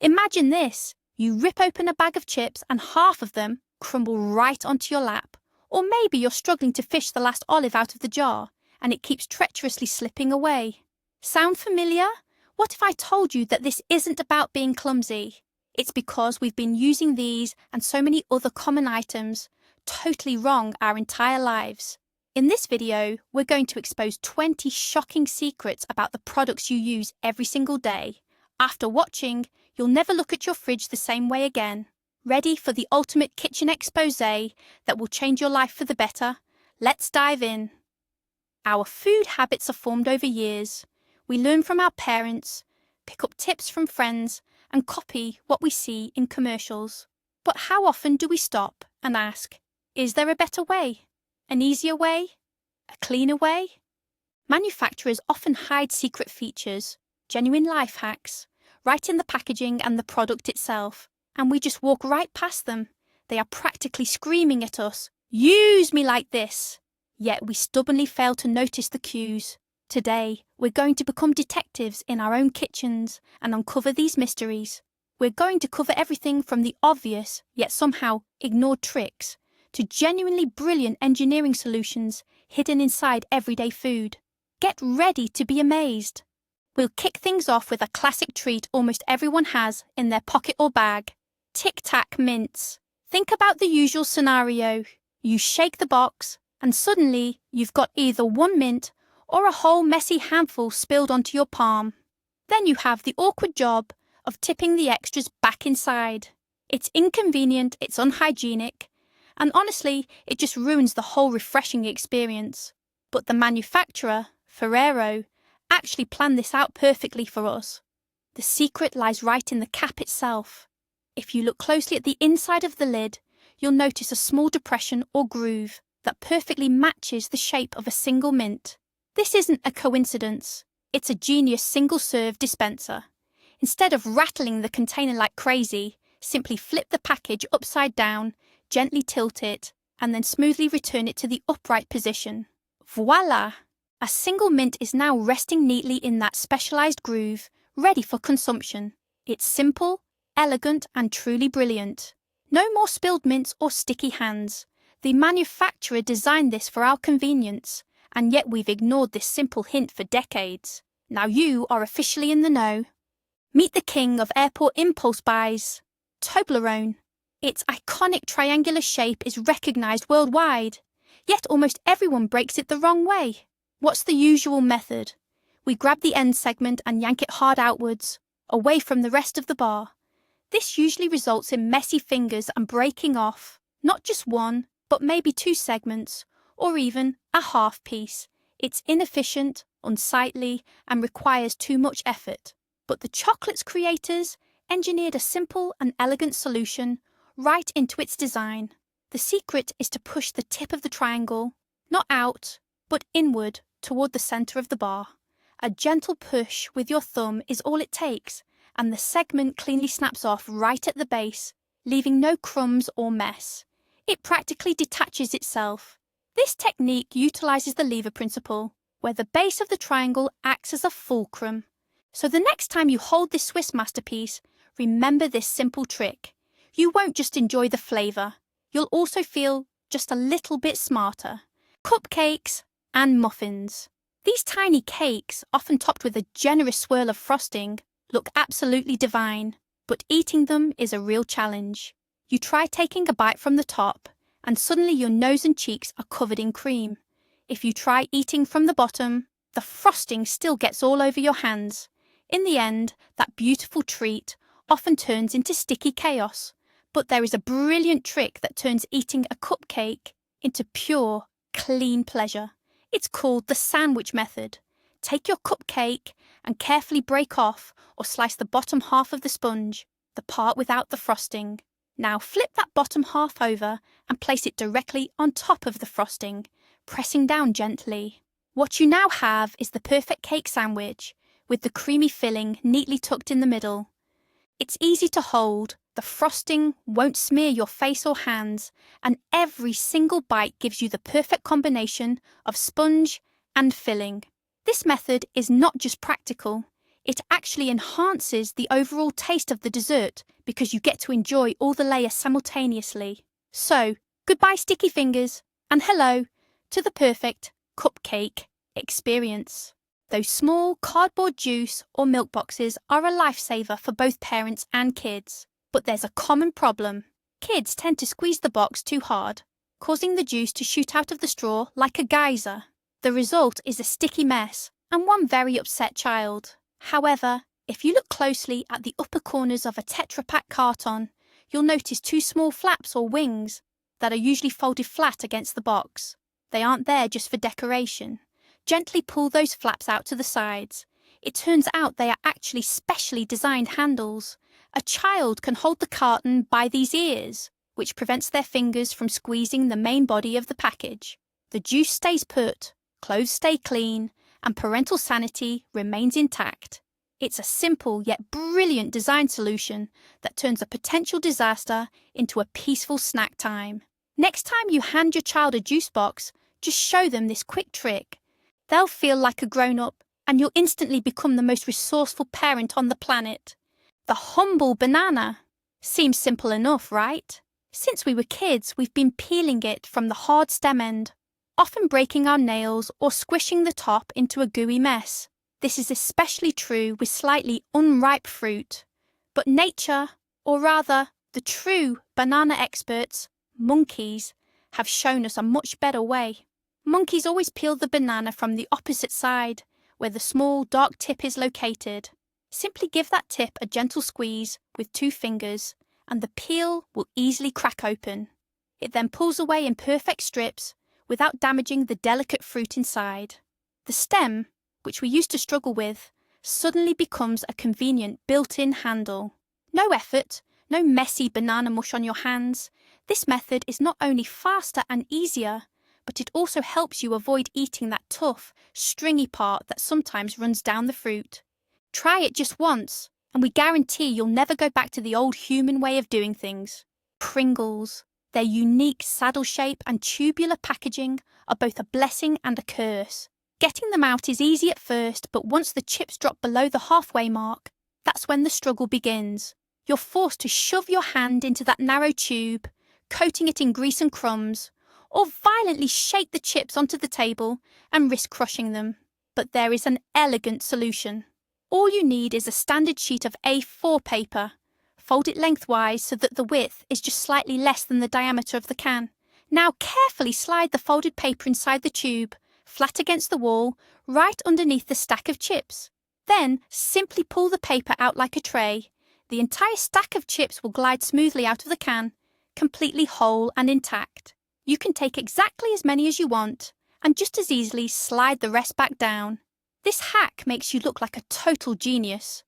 Imagine this. You rip open a bag of chips and half of them crumble right onto your lap. Or maybe you're struggling to fish the last olive out of the jar and it keeps treacherously slipping away. Sound familiar? What if I told you that this isn't about being clumsy? It's because we've been using these and so many other common items totally wrong our entire lives. In this video, we're going to expose 20 shocking secrets about the products you use every single day. After watching, you'll never look at your fridge the same way again. Ready for the ultimate kitchen expose that will change your life for the better? Let's dive in. Our food habits are formed over years. We learn from our parents, pick up tips from friends, and copy what we see in commercials. But how often do we stop and ask, is there a better way? An easier way? A cleaner way? Manufacturers often hide secret features, genuine life hacks, right in the packaging and the product itself, and we just walk right past them. They are practically screaming at us, "Use me like this!" Yet we stubbornly fail to notice the cues. Today, we're going to become detectives in our own kitchens and uncover these mysteries. We're going to cover everything from the obvious, yet somehow ignored tricks, to genuinely brilliant engineering solutions hidden inside everyday food. Get ready to be amazed. We'll kick things off with a classic treat almost everyone has in their pocket or bag. Tic Tac mints. Think about the usual scenario. You shake the box, and suddenly you've got either one mint or a whole messy handful spilled onto your palm. Then you have the awkward job of tipping the extras back inside. It's inconvenient, it's unhygienic, and honestly, it just ruins the whole refreshing experience. But the manufacturer, Ferrero, actually planned this out perfectly for us. The secret lies right in the cap itself. If you look closely at the inside of the lid, you'll notice a small depression or groove that perfectly matches the shape of a single mint. This isn't a coincidence. It's a genius single-serve dispenser. Instead of rattling the container like crazy, simply flip the package upside down, gently tilt it, and then smoothly return it to the upright position. Voila! A single mint is now resting neatly in that specialized groove, ready for consumption. It's simple, elegant, and truly brilliant. No more spilled mints or sticky hands. The manufacturer designed this for our convenience, and yet we've ignored this simple hint for decades. Now you are officially in the know. Meet the king of airport impulse buys, Toblerone. Its iconic triangular shape is recognized worldwide, yet almost everyone breaks it the wrong way. What's the usual method? We grab the end segment and yank it hard outwards, away from the rest of the bar. This usually results in messy fingers and breaking off, not just one, but maybe two segments, or even a half piece. It's inefficient, unsightly, and requires too much effort. But the chocolate's creators engineered a simple and elegant solution right into its design. The secret is to push the tip of the triangle, not out, but inward toward the center of the bar. A gentle push with your thumb is all it takes, and the segment cleanly snaps off right at the base, leaving no crumbs or mess. It practically detaches itself. This technique utilizes the lever principle, where the base of the triangle acts as a fulcrum. So the next time you hold this Swiss masterpiece, remember this simple trick. You won't just enjoy the flavor, you'll also feel just a little bit smarter. Cupcakes and muffins. These tiny cakes, often topped with a generous swirl of frosting, look absolutely divine, but eating them is a real challenge. You try taking a bite from the top, and suddenly your nose and cheeks are covered in cream. If you try eating from the bottom, the frosting still gets all over your hands. In the end, that beautiful treat often turns into sticky chaos. But there is a brilliant trick that turns eating a cupcake into pure, clean pleasure. It's called the sandwich method. Take your cupcake and carefully break off or slice the bottom half of the sponge, the part without the frosting. Now flip that bottom half over and place it directly on top of the frosting, pressing down gently. What you now have is the perfect cake sandwich, with the creamy filling neatly tucked in the middle. It's easy to hold, the frosting won't smear your face or hands, and every single bite gives you the perfect combination of sponge and filling. This method is not just practical, It actually enhances the overall taste of the dessert because you get to enjoy all the layers simultaneously. So, goodbye sticky fingers, and hello to the perfect cupcake experience. Those small cardboard juice or milk boxes are a lifesaver for both parents and kids. But there's a common problem. Kids tend to squeeze the box too hard, causing the juice to shoot out of the straw like a geyser. The result is a sticky mess and one very upset child. However, if you look closely at the upper corners of a Tetra Pak carton, you'll notice two small flaps or wings that are usually folded flat against the box. They aren't there just for decoration. Gently pull those flaps out to the sides. It turns out they are actually specially designed handles. A child can hold the carton by these ears, which prevents their fingers from squeezing the main body of the package. The juice stays put, clothes stay clean, and parental sanity remains intact. It's a simple yet brilliant design solution that turns a potential disaster into a peaceful snack time. Next time you hand your child a juice box, just show them this quick trick. They'll feel like a grown-up, and you'll instantly become the most resourceful parent on the planet. The humble banana seems simple enough, right? Since we were kids, we've been peeling it from the hard stem end, often breaking our nails or squishing the top into a gooey mess. This is especially true with slightly unripe fruit. But nature, or rather, the true banana experts, monkeys, have shown us a much better way. Monkeys always peel the banana from the opposite side, where the small, dark tip is located. Simply give that tip a gentle squeeze with 2 fingers, and the peel will easily crack open. It then pulls away in perfect strips without damaging the delicate fruit inside. The stem, which we used to struggle with, suddenly becomes a convenient built-in handle. No effort, no messy banana mush on your hands. This method is not only faster and easier, but it also helps you avoid eating that tough, stringy part that sometimes runs down the fruit. Try it just once, and we guarantee you'll never go back to the old human way of doing things. Pringles, their unique saddle shape and tubular packaging are both a blessing and a curse. Getting them out is easy at first, but once the chips drop below the halfway mark, that's when the struggle begins. You're forced to shove your hand into that narrow tube, coating it in grease and crumbs, or violently shake the chips onto the table and risk crushing them. But there is an elegant solution. All you need is a standard sheet of A4 paper. Fold it lengthwise so that the width is just slightly less than the diameter of the can. Now carefully slide the folded paper inside the tube, flat against the wall, right underneath the stack of chips. Then simply pull the paper out like a tray. The entire stack of chips will glide smoothly out of the can, completely whole and intact. You can take exactly as many as you want, and just as easily slide the rest back down. This hack makes you look like a total genius.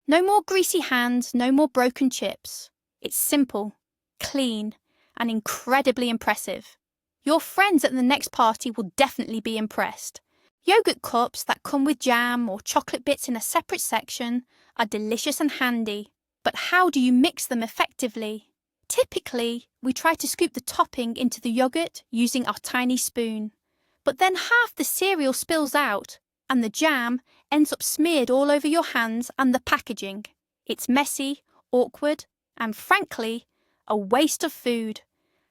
No more greasy hands, no more broken chips. It's simple, clean, and incredibly impressive. Your friends at the next party will definitely be impressed. Yogurt cups that come with jam or chocolate bits in a separate section are delicious and handy. But how do you mix them effectively? Typically, we try to scoop the topping into the yogurt using our tiny spoon. But then half the cereal spills out, and the jam ends up smeared all over your hands and the packaging. It's messy, awkward, and frankly, a waste of food.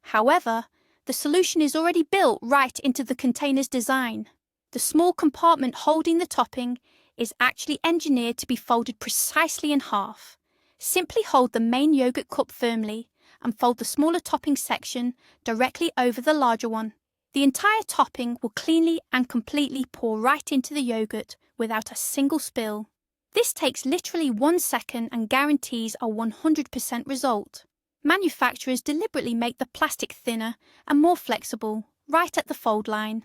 However, the solution is already built right into the container's design. The small compartment holding the topping is actually engineered to be folded precisely in half. Simply hold the main yogurt cup firmly and fold the smaller topping section directly over the larger one. The entire topping will cleanly and completely pour right into the yogurt without a single spill. This takes literally 1 second and guarantees a 100% result. Manufacturers deliberately make the plastic thinner and more flexible, right at the fold line.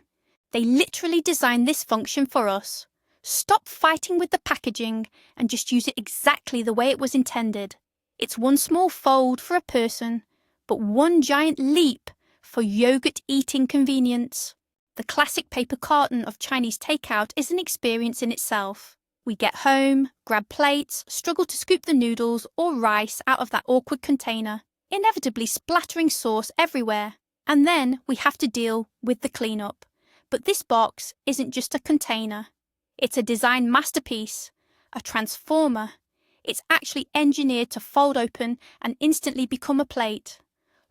They literally designed this function for us. Stop fighting with the packaging and just use it exactly the way it was intended. It's one small fold for a person, but one giant leap for yogurt eating convenience. The classic paper carton of Chinese takeout is an experience in itself. We get home, grab plates, struggle to scoop the noodles or rice out of that awkward container, inevitably splattering sauce everywhere, and then we have to deal with the cleanup. But this box isn't just a container. It's a design masterpiece, a transformer. It's actually engineered to fold open and instantly become a plate.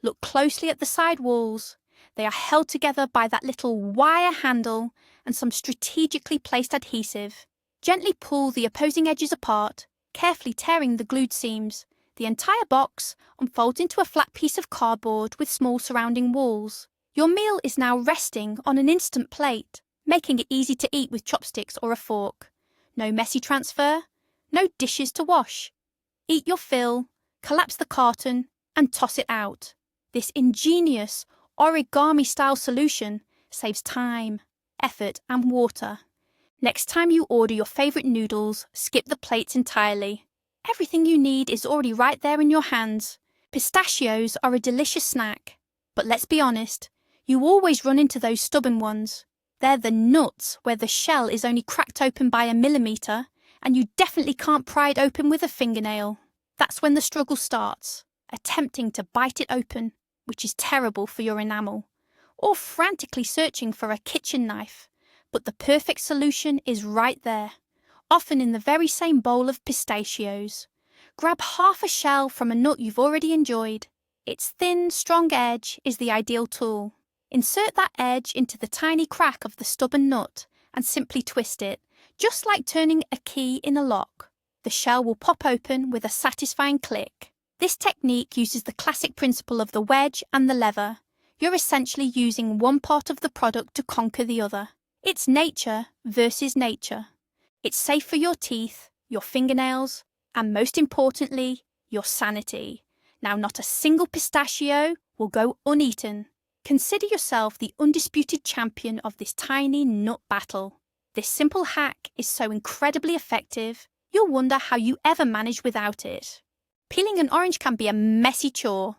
Look closely at the side walls. They are held together by that little wire handle and some strategically placed adhesive. Gently pull the opposing edges apart, carefully tearing the glued seams. The entire box unfolds into a flat piece of cardboard with small surrounding walls. Your meal is now resting on an instant plate, making it easy to eat with chopsticks or a fork. No messy transfer, no dishes to wash. Eat your fill, collapse the carton, and toss it out. This ingenious, origami-style solution saves time, effort, and water. Next time you order your favourite noodles, skip the plates entirely. Everything you need is already right there in your hands. Pistachios are a delicious snack, but let's be honest, you always run into those stubborn ones. They're the nuts where the shell is only cracked open by a millimetre, and you definitely can't pry it open with a fingernail. That's when the struggle starts, attempting to bite it open, which is terrible for your enamel, or frantically searching for a kitchen knife. But the perfect solution is right there, often in the very same bowl of pistachios. Grab half a shell from a nut you've already enjoyed. Its thin, strong edge is the ideal tool. Insert that edge into the tiny crack of the stubborn nut and simply twist it, just like turning a key in a lock. The shell will pop open with a satisfying click. This technique uses the classic principle of the wedge and the lever. You're essentially using one part of the product to conquer the other. It's nature versus nature. It's safe for your teeth, your fingernails, and most importantly, your sanity. Now, not a single pistachio will go uneaten. Consider yourself the undisputed champion of this tiny nut battle. This simple hack is so incredibly effective, you'll wonder how you ever manage without it. Peeling an orange can be a messy chore.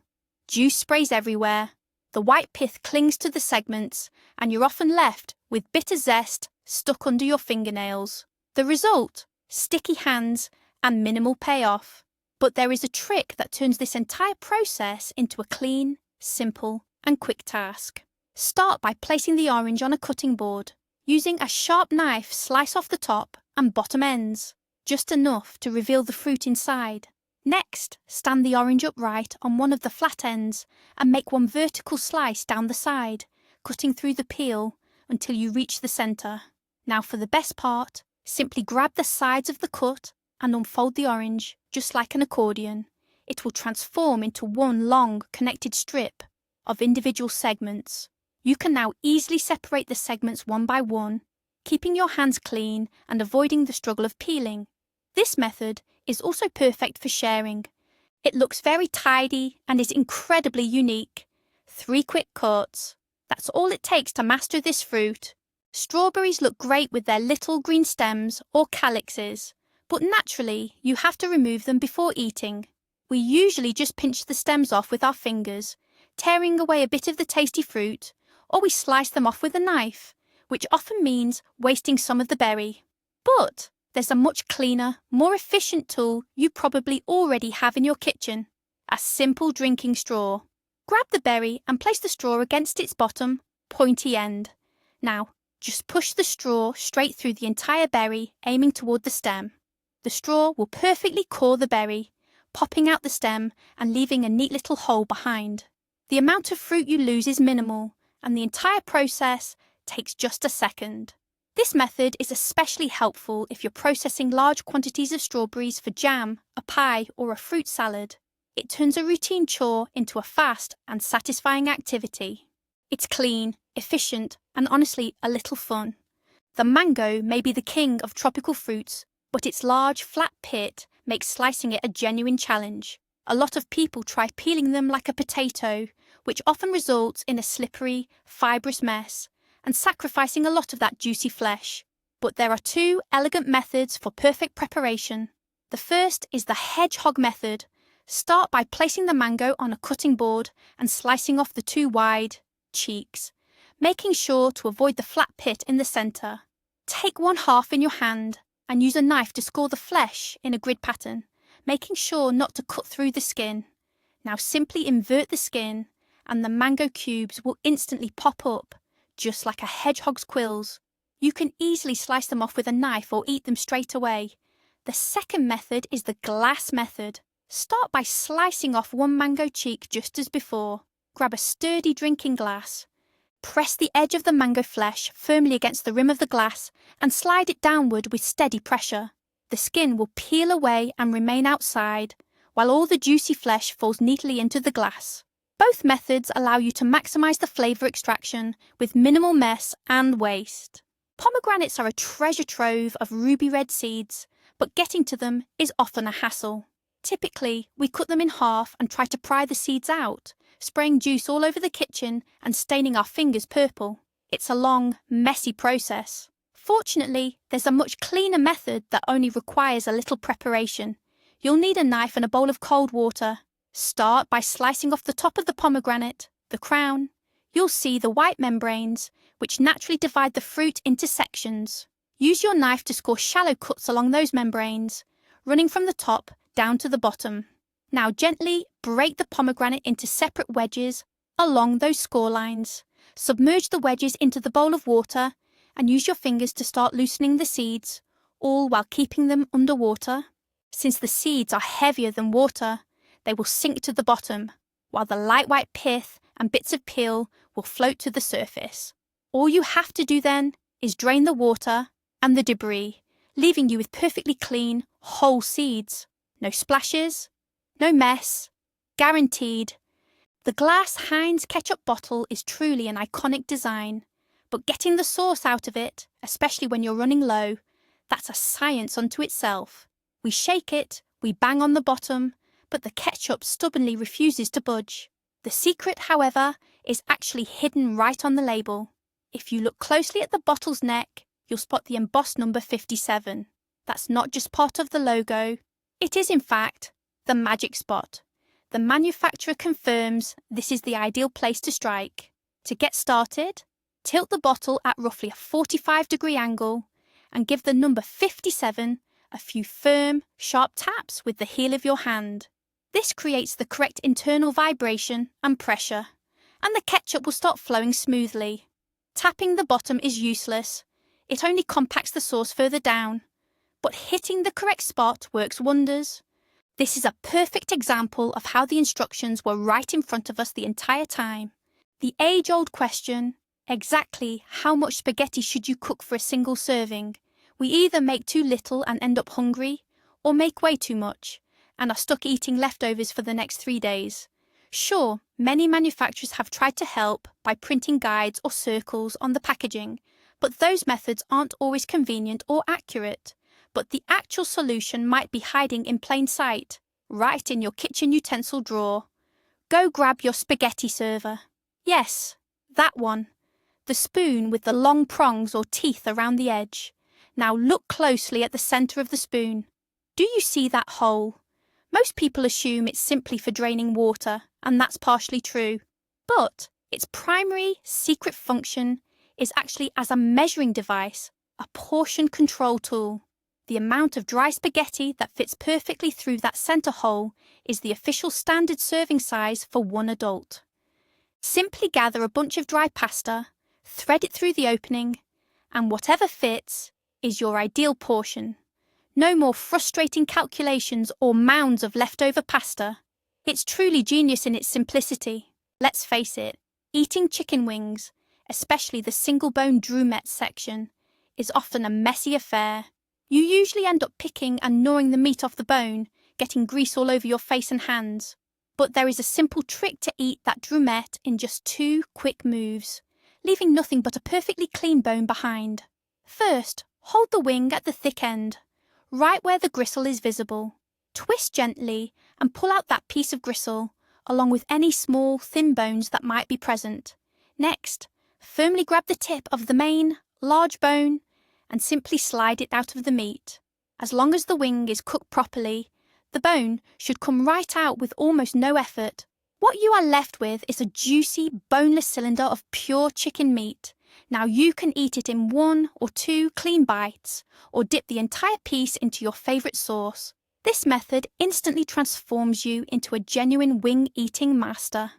Juice sprays everywhere, the white pith clings to the segments, and you're often left with bitter zest stuck under your fingernails. The result? Sticky hands and minimal payoff. But there is a trick that turns this entire process into a clean, simple, and quick task. Start by placing the orange on a cutting board. Using a sharp knife, slice off the top and bottom ends, just enough to reveal the fruit inside. Next, stand the orange upright on one of the flat ends and make one vertical slice down the side, cutting through the peel until you reach the centre. Now for the best part, simply grab the sides of the cut and unfold the orange, just like an accordion. It will transform into one long, connected strip of individual segments. You can now easily separate the segments one by one, keeping your hands clean and avoiding the struggle of peeling. This method is also perfect for sharing. It looks very tidy and is incredibly unique. 3 quick cuts. That's all it takes to master this fruit. Strawberries look great with their little green stems or calyxes, but naturally you have to remove them before eating. We usually just pinch the stems off with our fingers, tearing away a bit of the tasty fruit, or we slice them off with a knife, which often means wasting some of the berry. But there's a much cleaner, more efficient tool you probably already have in your kitchen: a simple drinking straw. Grab the berry and place the straw against its bottom, pointy end. Now, just push the straw straight through the entire berry, aiming toward the stem. The straw will perfectly core the berry, popping out the stem and leaving a neat little hole behind. The amount of fruit you lose is minimal, and the entire process takes just a second. This method is especially helpful if you're processing large quantities of strawberries for jam, a pie, or a fruit salad. It turns a routine chore into a fast and satisfying activity. It's clean, efficient, and honestly a little fun. The mango may be the king of tropical fruits, but its large, flat pit makes slicing it a genuine challenge. A lot of people try peeling them like a potato, which often results in a slippery, fibrous mess, and sacrificing a lot of that juicy flesh. But there are 2 elegant methods for perfect preparation. The first is the hedgehog method. Start by placing the mango on a cutting board and slicing off the 2 wide cheeks, making sure to avoid the flat pit in the centre. Take 1/2 in your hand and use a knife to score the flesh in a grid pattern, making sure not to cut through the skin. Now simply invert the skin and the mango cubes will instantly pop up, just like a hedgehog's quills. You can easily slice them off with a knife or eat them straight away. The second method is the glass method. Start by slicing off one mango cheek just as before. Grab a sturdy drinking glass. Press the edge of the mango flesh firmly against the rim of the glass and slide it downward with steady pressure. The skin will peel away and remain outside, while all the juicy flesh falls neatly into the glass. Both methods allow you to maximise the flavour extraction with minimal mess and waste. Pomegranates are a treasure trove of ruby red seeds, but getting to them is often a hassle. Typically, we cut them in half and try to pry the seeds out, spraying juice all over the kitchen and staining our fingers purple. It's a long, messy process. Fortunately, there's a much cleaner method that only requires a little preparation. You'll need a knife and a bowl of cold water. Start by slicing off the top of the pomegranate, the crown. You'll see the white membranes, which naturally divide the fruit into sections. Use your knife to score shallow cuts along those membranes, running from the top down to the bottom. Now gently break the pomegranate into separate wedges along those score lines. Submerge the wedges into the bowl of water and use your fingers to start loosening the seeds, all while keeping them underwater. Since the seeds are heavier than water, they will sink to the bottom, while the light white pith and bits of peel will float to the surface. All you have to do then is drain the water and the debris, leaving you with perfectly clean, whole seeds. No splashes, no mess, guaranteed. The glass Heinz ketchup bottle is truly an iconic design, but getting the sauce out of it, especially when you're running low, that's a science unto itself. We shake it, we bang on the bottom, but the ketchup stubbornly refuses to budge. The secret, however, is actually hidden right on the label. If you look closely at the bottle's neck, you'll spot the embossed number 57. That's not just part of the logo. It is, in fact, the magic spot. The manufacturer confirms this is the ideal place to strike. To get started, tilt the bottle at roughly a 45-degree angle and give the number 57 a few firm, sharp taps with the heel of your hand. This creates the correct internal vibration and pressure, and the ketchup will start flowing smoothly. Tapping the bottom is useless. It only compacts the sauce further down. But hitting the correct spot works wonders. This is a perfect example of how the instructions were right in front of us the entire time. The age-old question, exactly how much spaghetti should you cook for a single serving? We either make too little and end up hungry, or make way too much, and are stuck eating leftovers for the next 3 days. Sure, many manufacturers have tried to help by printing guides or circles on the packaging, but those methods aren't always convenient or accurate. But the actual solution might be hiding in plain sight, right in your kitchen utensil drawer. Go grab your spaghetti server. Yes, that one. The spoon with the long prongs or teeth around the edge. Now look closely at the centre of the spoon. Do you see that hole? Most people assume it's simply for draining water, and that's partially true. But its primary secret function is actually as a measuring device, a portion control tool. The amount of dry spaghetti that fits perfectly through that centre hole is the official standard serving size for one adult. Simply gather a bunch of dry pasta, thread it through the opening, and whatever fits is your ideal portion. No more frustrating calculations or mounds of leftover pasta. It's truly genius in its simplicity. Let's face it, eating chicken wings, especially the single-bone drumette section, is often a messy affair. You usually end up picking and gnawing the meat off the bone, getting grease all over your face and hands. But there is a simple trick to eat that drumette in just 2 quick moves, leaving nothing but a perfectly clean bone behind. First, hold the wing at the thick end, right where the gristle is visible. Twist gently and pull out that piece of gristle, along with any small, thin bones that might be present. Next, firmly grab the tip of the main, large bone and simply slide it out of the meat. As long as the wing is cooked properly, the bone should come right out with almost no effort. What you are left with is a juicy, boneless cylinder of pure chicken meat. Now you can eat it in 1 or 2 clean bites, or dip the entire piece into your favourite sauce. This method instantly transforms you into a genuine wing-eating master.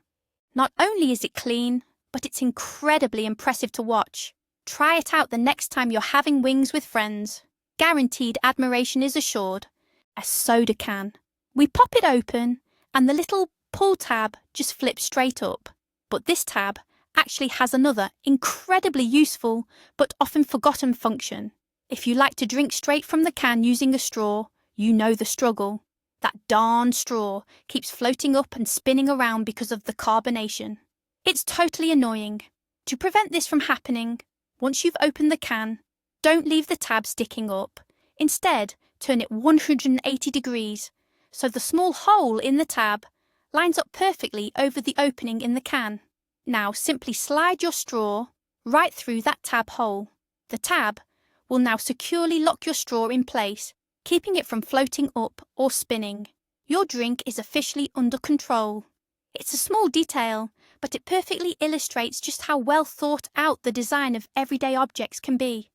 Not only is it clean, but it's incredibly impressive to watch. Try it out the next time you're having wings with friends. guaranteed admiration is assured. A soda can. We pop it open and the little pull tab just flips straight up. But this tab actually has another incredibly useful but often forgotten function. If you like to drink straight from the can using a straw, you know the struggle. That darn straw keeps floating up and spinning around because of the carbonation. It's totally annoying. To prevent this from happening, once you've opened the can, don't leave the tab sticking up. Instead, turn it 180 degrees so the small hole in the tab lines up perfectly over the opening in the can. Now simply slide your straw right through that tab hole. The tab will now securely lock your straw in place, keeping it from floating up or spinning. Your drink is officially under control. It's a small detail, but it perfectly illustrates just how well thought out the design of everyday objects can be.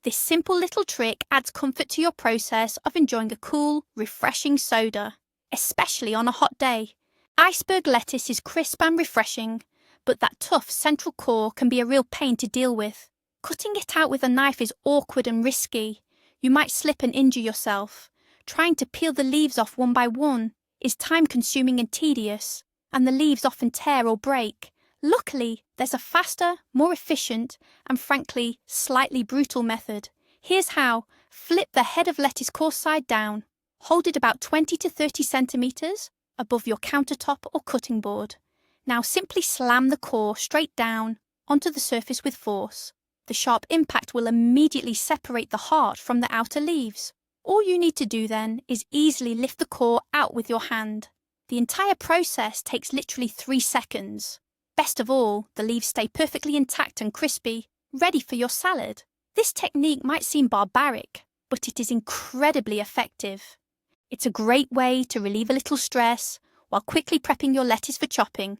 This simple little trick adds comfort to your process of enjoying a cool, refreshing soda, especially on a hot day. Iceberg lettuce is crisp and refreshing, but that tough central core can be a real pain to deal with. Cutting it out with a knife is awkward and risky. You might slip and injure yourself. Trying to peel the leaves off one by one is time-consuming and tedious, and the leaves often tear or break. Luckily, there's a faster, more efficient, and frankly, slightly brutal method. Here's how. Flip the head of lettuce core side down. Hold it about 20 to 30 centimeters above your countertop or cutting board. Now simply slam the core straight down onto the surface with force. The sharp impact will immediately separate the heart from the outer leaves. All you need to do then is easily lift the core out with your hand. The entire process takes literally 3 seconds. Best of all, the leaves stay perfectly intact and crispy, ready for your salad. This technique might seem barbaric, but it is incredibly effective. It's a great way to relieve a little stress while quickly prepping your lettuce for chopping.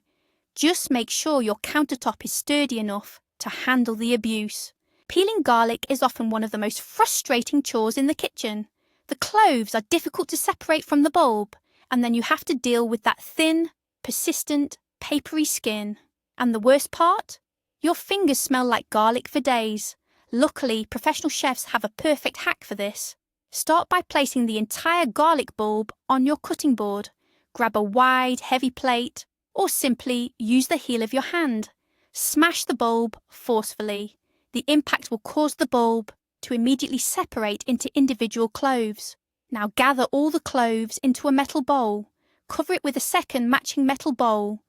Just make sure your countertop is sturdy enough to handle the abuse. Peeling garlic is often one of the most frustrating chores in the kitchen. The cloves are difficult to separate from the bulb, and then you have to deal with that thin, persistent, papery skin. And the worst part? Your fingers smell like garlic for days. Luckily, professional chefs have a perfect hack for this. Start by placing the entire garlic bulb on your cutting board. Grab a wide, heavy plate, or simply use the heel of your hand. Smash the bulb forcefully. The impact will cause the bulb to immediately separate into individual cloves. Now gather all the cloves into a metal bowl. Cover it with a second matching metal bowl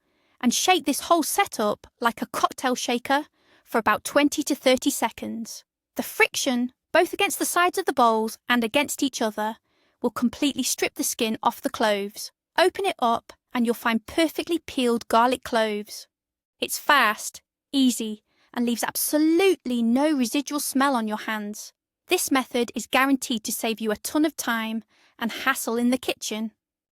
and shake this whole setup like a cocktail shaker for about 20 to 30 seconds. The friction, both against the sides of the bowls and against each other, will completely strip the skin off the cloves. Open it up and you'll find perfectly peeled garlic cloves. It's fast, easy, and leaves absolutely no residual smell on your hands. This method is guaranteed to save you a ton of time and hassle in the kitchen.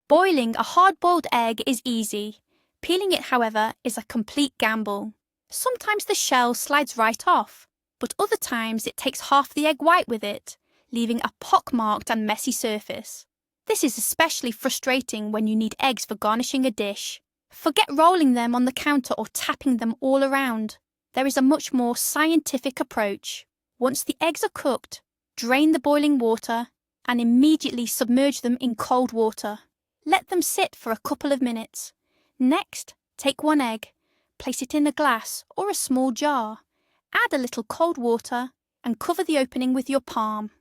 Boiling a hard-boiled egg is easy. Peeling it, however, is a complete gamble. Sometimes the shell slides right off, but other times it takes half the egg white with it, leaving a pockmarked and messy surface. This is especially frustrating when you need eggs for garnishing a dish. Forget rolling them on the counter or tapping them all around. There is a much more scientific approach. Once the eggs are cooked, drain the boiling water and immediately submerge them in cold water. Let them sit for a couple of minutes. Next, take one egg, place it in a glass or a small jar. Add a little cold water and cover the opening with your palm.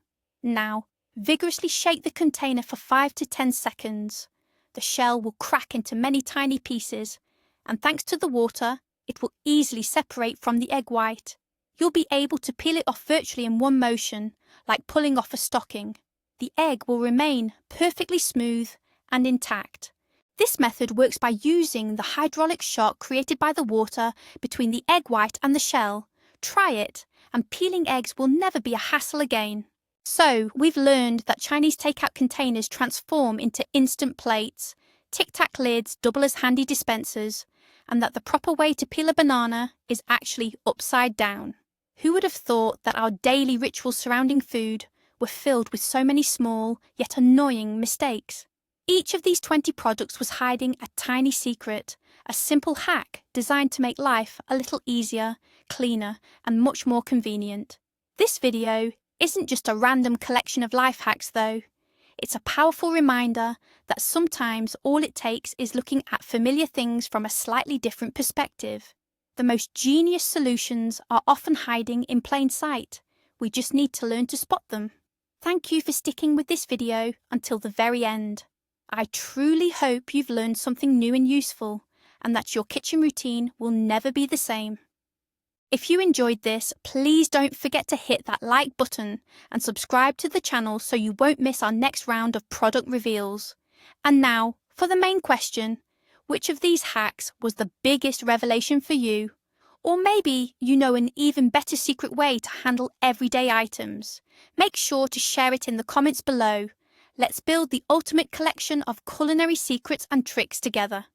Now, vigorously shake the container for 5 to 10 seconds. The shell will crack into many tiny pieces, and thanks to the water, it will easily separate from the egg white. You'll be able to peel it off virtually in one motion, like pulling off a stocking. The egg will remain perfectly smooth and intact. This method works by using the hydraulic shock created by the water between the egg white and the shell. Try it, and peeling eggs will never be a hassle again. So, we've learned that Chinese takeout containers transform into instant plates, tic-tac lids double as handy dispensers, and that the proper way to peel a banana is actually upside down. Who would have thought that our daily rituals surrounding food were filled with so many small, yet annoying mistakes? Each of these 20 products was hiding a tiny secret, a simple hack designed to make life a little easier, cleaner, and much more convenient. This video isn't just a random collection of life hacks, though. It's a powerful reminder that sometimes all it takes is looking at familiar things from a slightly different perspective. The most genius solutions are often hiding in plain sight. We just need to learn to spot them. Thank you for sticking with this video until the very end. I truly hope you've learned something new and useful, and that your kitchen routine will never be the same. If you enjoyed this, please don't forget to hit that like button and subscribe to the channel so you won't miss our next round of product reveals. And now, for the main question, which of these hacks was the biggest revelation for you? Or maybe you know an even better secret way to handle everyday items. Make sure to share it in the comments below. Let's build the ultimate collection of culinary secrets and tricks together.